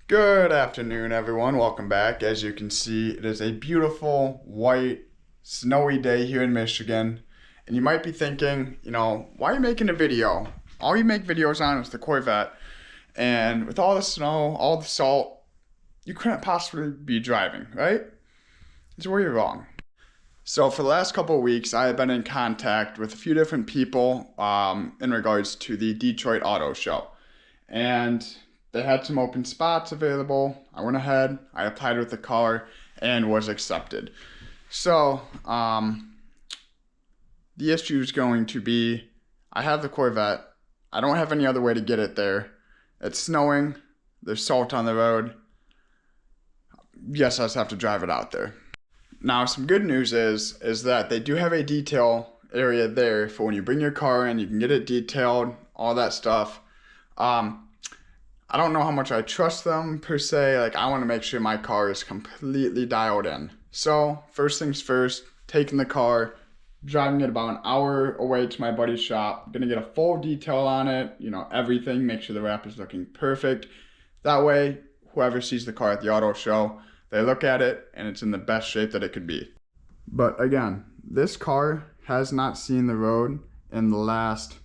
Good afternoon, everyone. Welcome back. As you can see, it is a beautiful, white, snowy day here in Michigan. And you might be thinking, why are you making a video? All you make videos on is the Corvette. And with all the snow, all the salt, you couldn't possibly be driving, right? That's where you're wrong. So for the last couple of weeks, I have been in contact with a few different people in regards to the Detroit Auto Show. And they had some open spots available. I went ahead, I applied with the car, and was accepted. So, the issue is going to be, I have the Corvette. I don't have any other way to get it there. It's snowing. There's salt on the road. Yes, I just have to drive it out there. Now, some good news is that they do have a detail area there for when you bring your car in. You can get it detailed, all that stuff. I don't know how much I trust them per se. I want to make sure my car is completely dialed in. So first things first, taking the car, driving it about an hour away to my buddy's shop. Gonna get a full detail on it, everything, make sure the wrap is looking perfect. That way, whoever sees the car at the auto show, they look at it and it's in the best shape that it could be. But again, this car has not seen the road in the last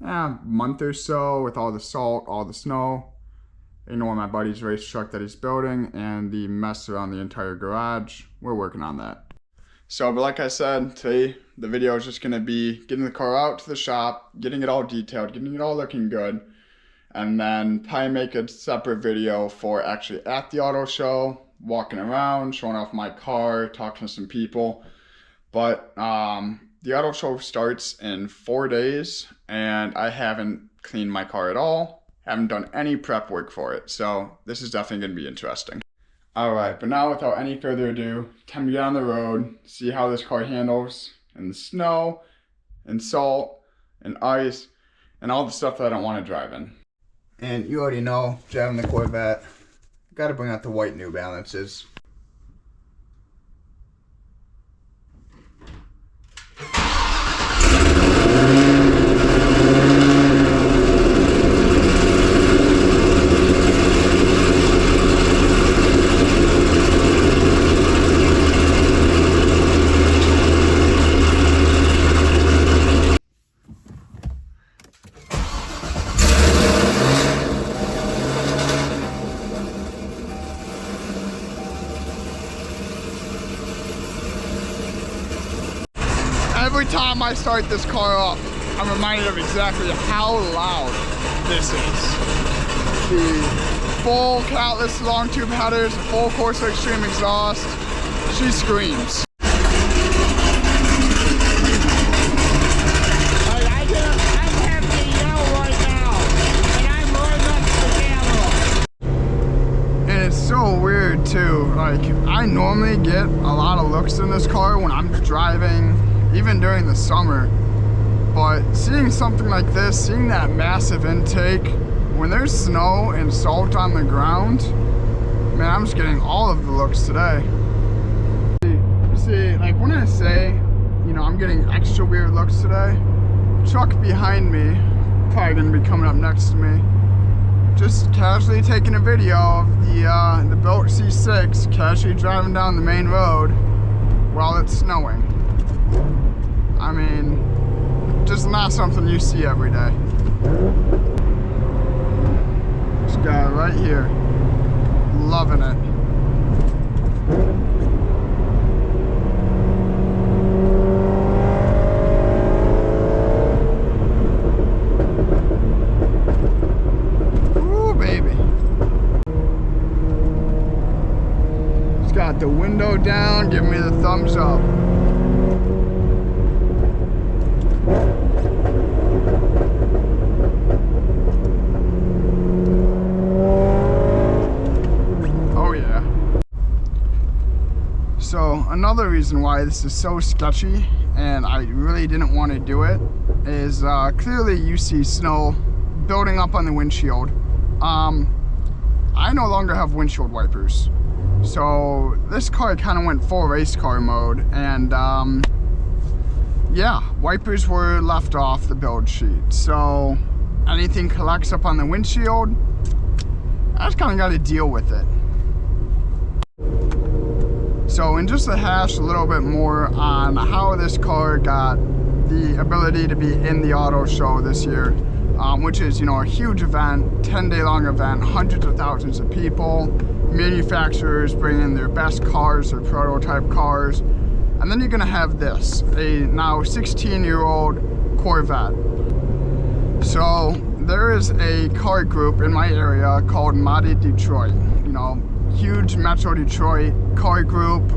month or so with all the salt, all the snow. My buddy's race truck that he's building and the mess around the entire garage. We're working on that. So, but like I said, today the video is just going to be getting the car out to the shop, getting it all detailed, getting it all looking good, and then probably make a separate video for actually at the auto show, walking around, showing off my car, talking to some people. But the auto show starts in 4 days, and I haven't cleaned my car at all. Haven't done any prep work for it, so this is definitely going to be interesting. Alright, but now without any further ado, time to get on the road, see how this car handles in the snow, and salt, and ice, and all the stuff that I don't want to drive in. And you already know, driving the Corvette, got to bring out the white New Balances. Every time I start this car up, I'm reminded of exactly how loud this is. The full catless long tube headers, the full Corsa Extreme exhaust, she screams. I'm having to yell right now, and I'm right next to the camera. And it's so weird too, I normally get a lot of looks in this car when I'm driving, even during the summer, but seeing something like this, seeing that massive intake, when there's snow and salt on the ground, man, I'm just getting all of the looks today. See, when I say, I'm getting extra weird looks today, truck behind me, probably gonna be coming up next to me, just casually taking a video of the built C6 casually driving down the main road while it's snowing. I mean, just not something you see every day. This guy right here, loving it. Ooh, baby. He's got the window down, giving me the thumbs up. So another reason why this is so sketchy and I really didn't want to do it is clearly you see snow building up on the windshield. I no longer have windshield wipers, so this car kind of went full race car mode, and yeah, wipers were left off the build sheet, so anything collects up on the windshield, I just kind of got to deal with it. So, and just to hash a little bit more on how this car got the ability to be in the auto show this year, which is, you know, a huge event, 10-day long event, hundreds of thousands of people, manufacturers bring in their best cars, their prototype cars, and then you're gonna have this, a now 16-year-old Corvette. So there is a car group in my area called Modded Detroit, you know, huge Metro Detroit car group.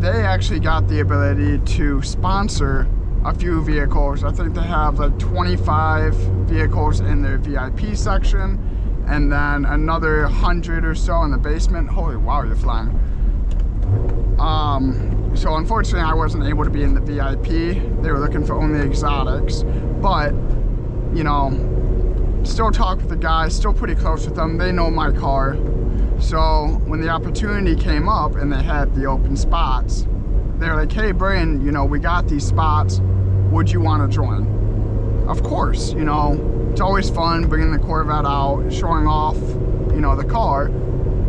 They actually got the ability to sponsor a few vehicles. I think they have like 25 vehicles in their VIP section, and then another 100 or so in the basement. Holy wow, you're flying. So unfortunately I wasn't able to be in the VIP. They were looking for only exotics, but you know, still talk with the guys, still pretty close with them. They know my car. So when the opportunity came up and they had the open spots, they're like, hey Brian, you know, we got these spots, would you want to join? Of course, you know, it's always fun bringing the Corvette out, showing off, you know, the car,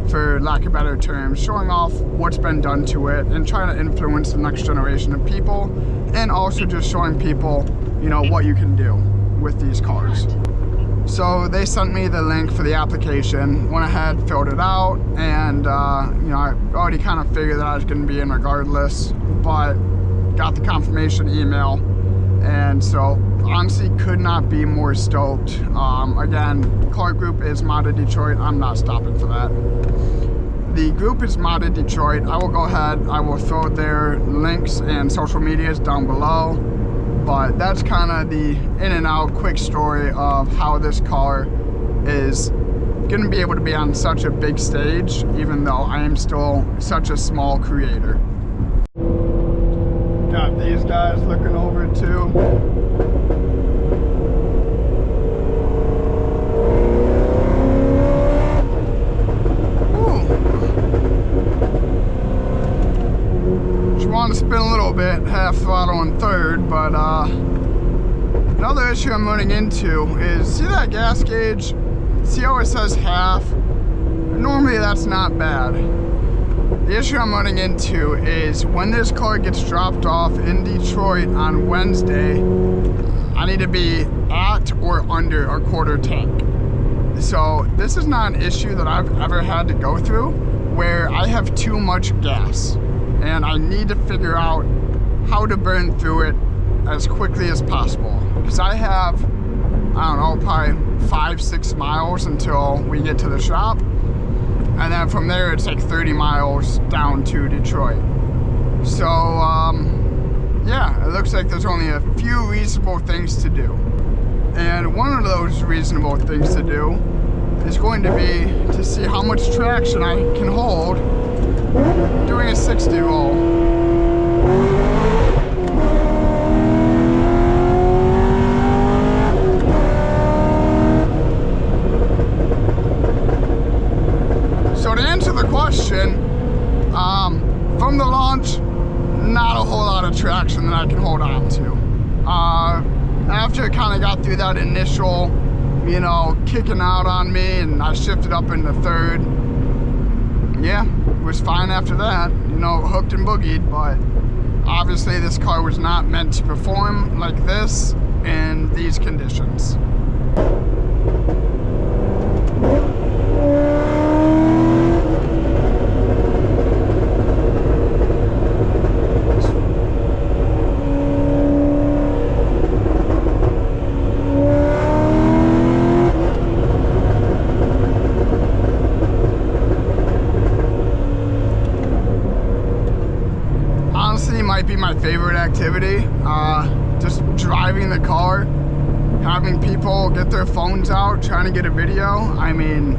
for lack of better terms, showing off what's been done to it and trying to influence the next generation of people, and also just showing people, you know, what you can do with these cars. So they sent me the link for the application, went ahead, filled it out, and you know, I already kind of figured that I was going to be in regardless, but got the confirmation email, and so honestly could not be more stoked. Again, car group is Modded Detroit. I'm not stopping for that. The group is Modded Detroit. I will go ahead, I will throw their links and social medias down below. But that's kind of the in and out quick story of how this car is going to be able to be on such a big stage, even though I am still such a small creator. Got these guys looking over too. Want to spin a little bit, half throttle and third, but another issue I'm running into is, see that gas gauge? See how it says half? Normally that's not bad. The issue I'm running into is when this car gets dropped off in Detroit on Wednesday, I need to be at or under a quarter tank. So this is not an issue that I've ever had to go through, where I have too much gas. And I need to figure out how to burn through it as quickly as possible. Because I have, I don't know, probably 5-6 miles until we get to the shop. And then from there, it's like 30 miles down to Detroit. So, yeah, it looks like there's only a few reasonable things to do. And one of those reasonable things to do is going to be to see how much traction I can hold doing a 60 roll. So to answer the question, from the launch, not a whole lot of traction that I can hold on to. After it kind of got through that initial, you know, kicking out on me, and I shifted up into third, yeah, it was fine after that, you know, hooked and boogied. But obviously this car was not meant to perform like this in these conditions. Might be my favorite activity, just driving the car, having people get their phones out, trying to get a video. I mean,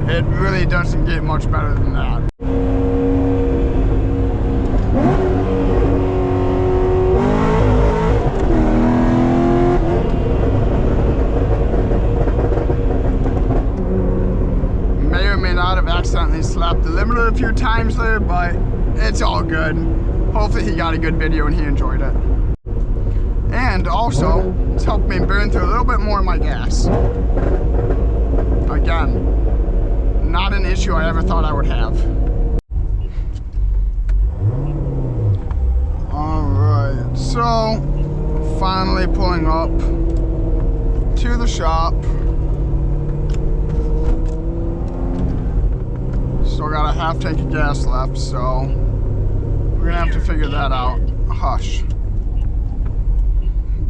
it really doesn't get much better than that. May or may not have accidentally slapped the limiter a few times there, but it's all good. Hopefully he got a good video and he enjoyed it. And also, it's helped me burn through a little bit more of my gas. again, not an issue I ever thought I would have. Alright, so finally pulling up to the shop. Still got a half tank of gas left, so we're gonna have to figure that out. Hush.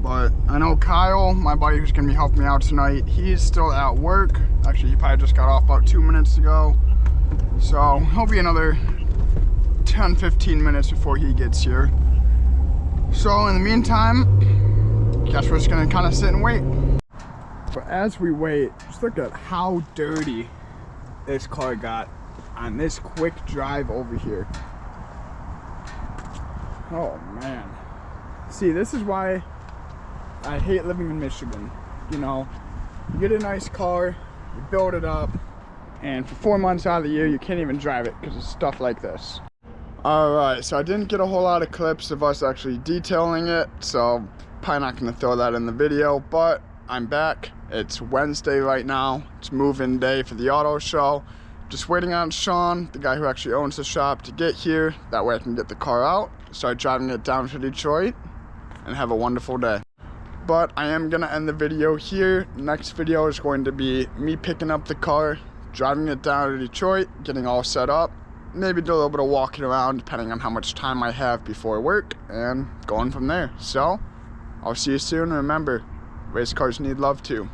But I know Kyle, my buddy who's gonna be helping me out tonight, he's still at work. Actually, he probably just got off about 2 minutes ago. So he'll be another 10-15 minutes before he gets here. So in the meantime, guess we're just gonna kind of sit and wait. But as we wait, just look at how dirty this car got on this quick drive over here. Oh man. See, this is why I hate living in Michigan. You know, you get a nice car, you build it up, and for 4 months out of the year you can't even drive it because of stuff like this. Alright, so I didn't get a whole lot of clips of us actually detailing it, so probably not going to throw that in the video, but I'm back. It's Wednesday right now. It's move-in day for the auto show. Just waiting on Sean, the guy who actually owns the shop, to get here. That way I can get the car out, start driving it down to Detroit, and have a wonderful day. But I am going to end the video here. Next video is going to be me picking up the car, driving it down to Detroit, getting all set up, maybe do a little bit of walking around depending on how much time I have before work, and going from there. So, I'll see you soon. Remember, race cars need love too.